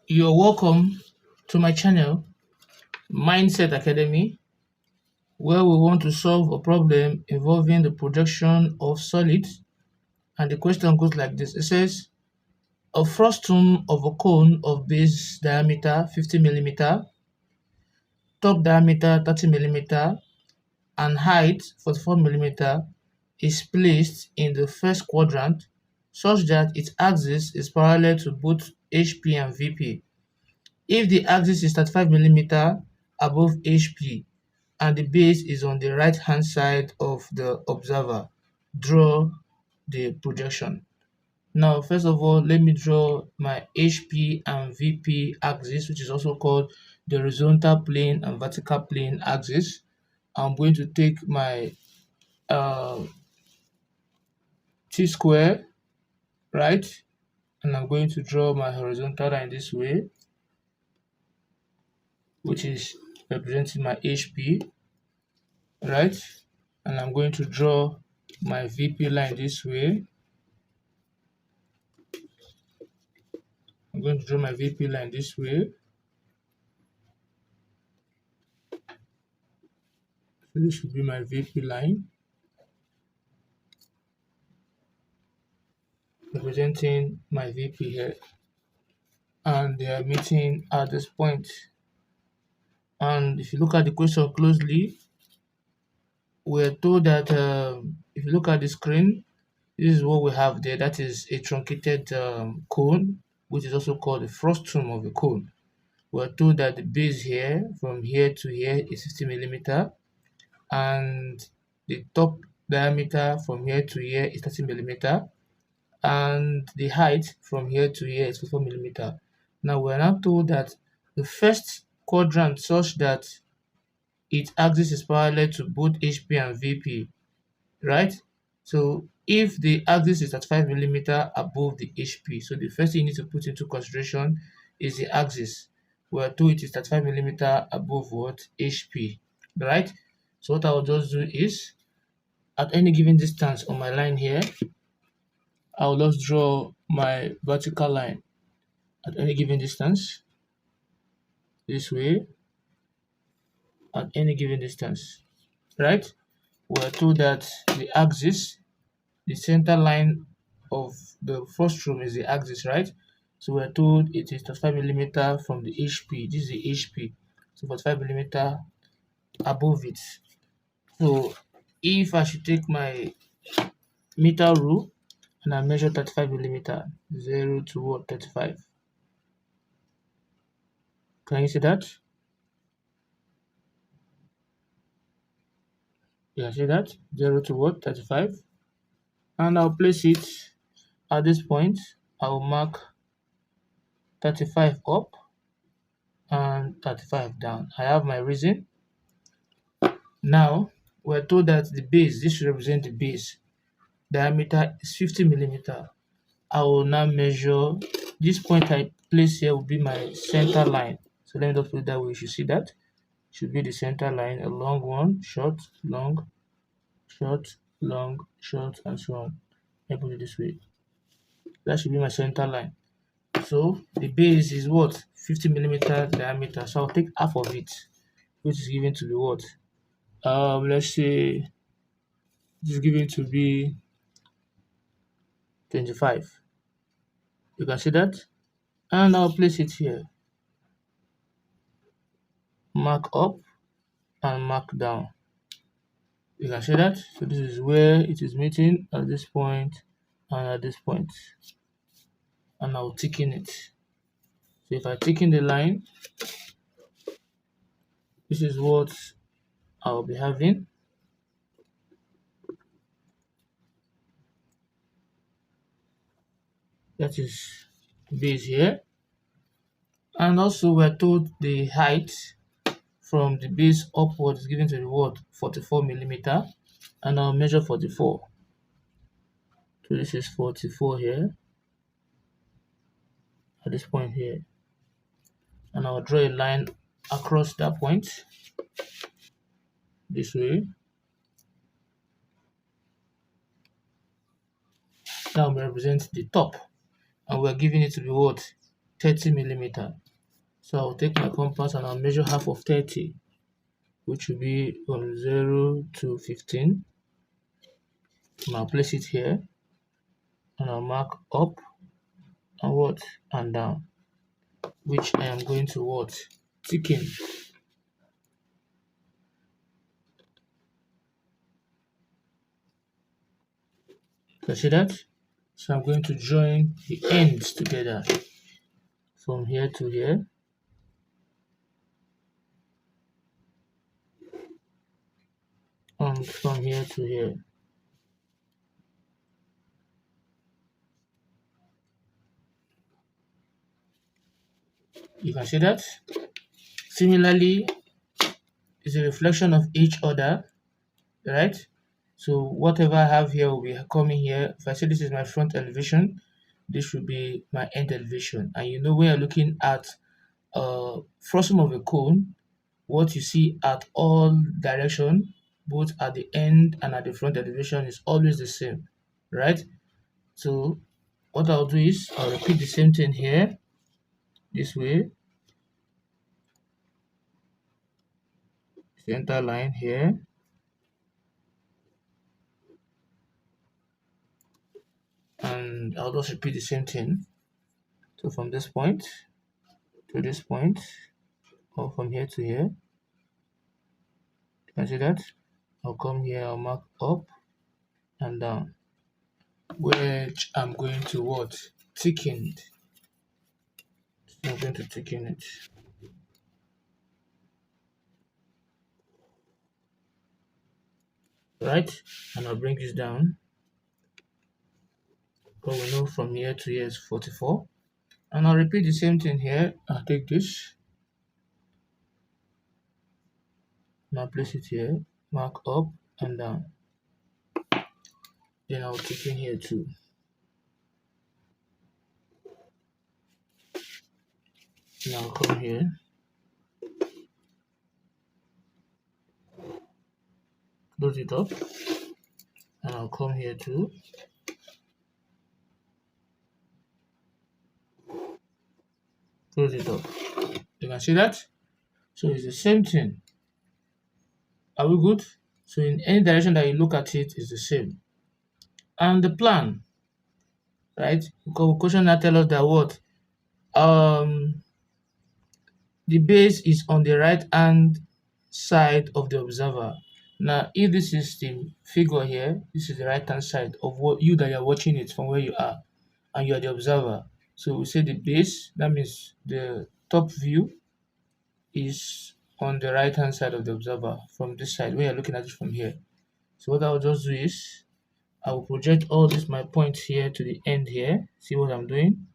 You're welcome to my channel, Mindset Academy, where we want to solve a problem involving the projection of solids. And the question goes like this. It says, a frustum of a cone of base diameter 50 millimeter, top diameter 30 millimeter, and height 44 millimeter is placed in the first quadrant such that its axis is parallel to both HP and VP. If the axis is 35 millimeter above HP and the base is on the right hand side of the observer, draw the projection. Now, first of all, let me draw my HP and VP axis, which is also called the horizontal plane and vertical plane axis. I'm going to take my T-square, right? And I'm going to draw my horizontal line this way, which is representing my HP, right? And I'm going to draw my VP line this way. I'm going to draw my VP line this way. So this should be my VP line, representing my VP here. And they are meeting at this point. And if you look at the question closely, we're told that if you look at the screen, this is what we have there. That is a truncated cone, which is also called the frustum of the cone. We're told that the base here, from here to here, is 50 millimeter, and the top diameter from here to here is 30 millimeter, and the height from here to here is 44 millimeter. Now we're now told that the first quadrant such that its axis is parallel to both HP and VP, right? So if the axis is at 5 millimeter above the HP, so the first thing you need to put into consideration is the axis. We're told it is at 5 millimeter above what? HP, right? So what I will just do is, at any given distance on my line here, I will just draw my vertical line at any given distance, this way, at any given distance, right? We're told that the axis, the center line of the frustum is the axis, right? So we're told it is 35 millimeter from the HP. This is the HP. So 45 millimeter above it. So if I should take my meter rule and I measure 35 millimeter, 0 to what? 35. Can you see that? Yeah, see that? 0 to what? 35. And I'll place it at this point. I'll mark 35 up and 35 down. I have my reason. Now, we're told that the base, this should represent the base, diameter is 50 millimeter. I will now measure, this point I place here will be my center line. So let me just put it that way. You should see that. Should be the center line, a long one, short, long, short, long, short, and so on. Let me put it this way. That should be my center line. So the base is what? 50 millimeter diameter. So I'll take half of it, which is given to be what? Let's say this is given to be 25. You can see that. And I'll place it here. Mark up and mark down. You can see that. So this is where it is meeting at this point and at this point. And I'll tick in it. So if I tick in the line, this is what I'll be having. That is base here. And also we're told the height from the base upward is given to the what? 44 millimeter. And I'll measure 44. So this is 44 here. At this point here. And I'll draw a line across that point. This way. That will represent the top. And we're giving it to be what? 30 millimeter. So I'll take my compass and I'll measure half of 30, which will be from 0 to 15. And I'll place it here and I'll mark up and what and down, which I am going to what thicken. You see that? So I'm going to join the ends together from here to here. And from here to here. You can see that? Similarly, it's a reflection of each other, right? So whatever I have here will be coming here. If I say this is my front elevation, this should be my end elevation. And you know when you're looking at frustum of a cone, what you see at all direction, both at the end and at the front elevation, is always the same, right? So what I'll do is I'll repeat the same thing here, this way, center line here, and I'll just repeat the same thing. So from this point to this point, or from here to here, you can see that? I'll come here, I'll mark up and down, which I'm going to what? Thicken it. So I'm going to thicken it. Right? And I'll bring this down. Because we know from here to here is 44. And I'll repeat the same thing here. I'll take this. And I'll place it here. Mark up and down. Then I'll thicken here too. And I'll come here. Close it up. And I'll come here too. Close it up. You can see that? So it's the same thing. Are we good? So in any direction that you look at it is the same. And the plan, right? Because question now tell us that what? The base is on the right hand side of the observer. Now, if this is the figure here, this is the right hand side of what you that you're watching it from where you are, and you are the observer. So we say the base, that means the top view is on the right hand side of the observer from this side, where you're looking at it from here. So what I'll just do is I will project all these my points here to the end here. See what I'm doing?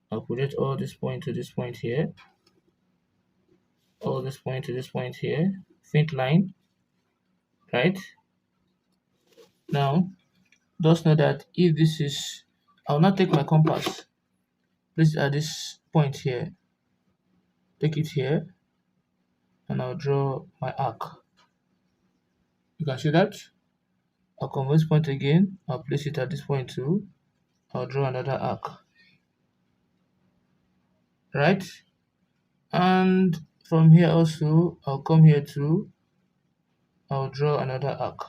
I'll project all this point to this point here. All this point to this point here. Faint line. Right? Now, just know that if this is, I'll not take my compass. Place it at this point here. Take it here. And I'll draw my arc. You can see that? I'll come this point again. I'll place it at this point too. I'll draw another arc. Right? And from here also, I'll come here too. I'll draw another arc.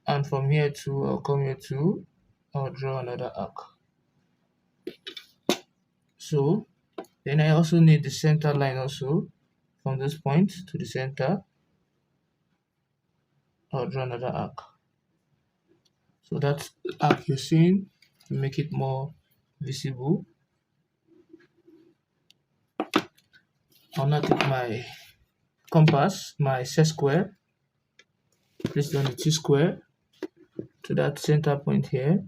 And from here too, I'll come here too. I'll draw another arc. So, then I also need the center line also. From this point to the center, I'll draw another arc. So that's the arc you're seeing to make it more visible. I'll now take my compass, my set square, place it on the T-square to that center point here.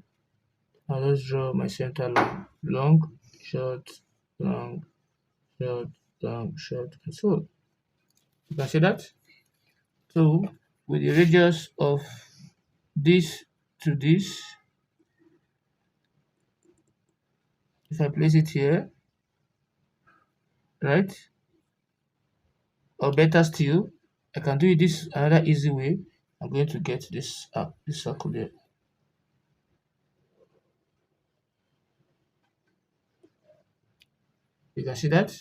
I'll just draw my center line. Long, short, long, short, long, short, and so on. You can see that? So with the radius of this to this, if I place it here, right? Or better still, I can do it this another easy way. I'm going to get this circle there. You can see that,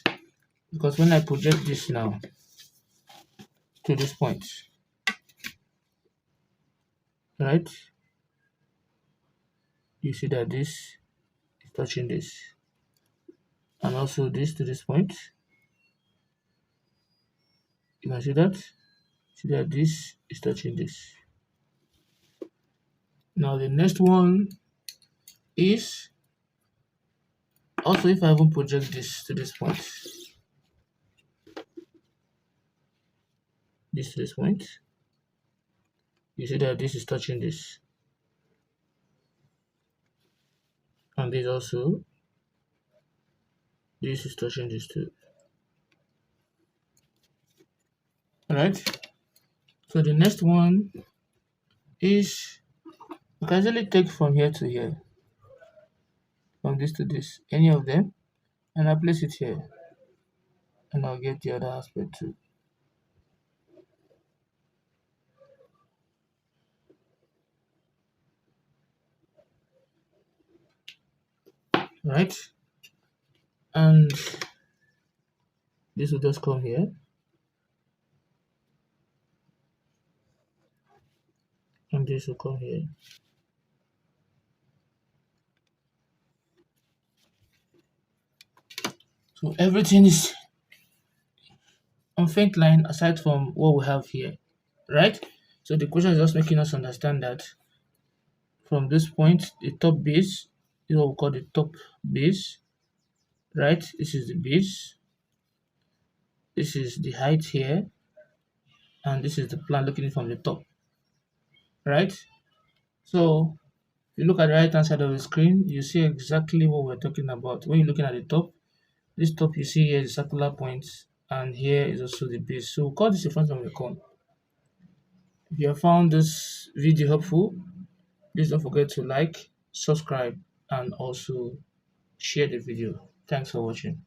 because when I project this now to this point, right, you see that this is touching this, and also this to this point. You can see that this is touching this. Now the next one is also, if I even project this to this point, this to this point, you see that this is touching this, and this also, this is touching this too. Alright, so the next one is you can easily take from here to here, from this to this, any of them, and I place it here, and I'll get the other aspect too. Right, and this will just come here, and this will come here. So everything is on faint line aside from what we have here, right? So the question is just making us understand that from this point, the top base is what we call the top base, right? This is the base, this is the height here, and this is the plan looking from the top, right? So if you look at the right hand side of the screen, you see exactly what we're talking about. When you're looking at the top, this top you see here is circular points, and here is also the base. So we'll call this the front of the cone. If you have found this video helpful, please don't forget to like, subscribe, and also share the video. Thanks for watching.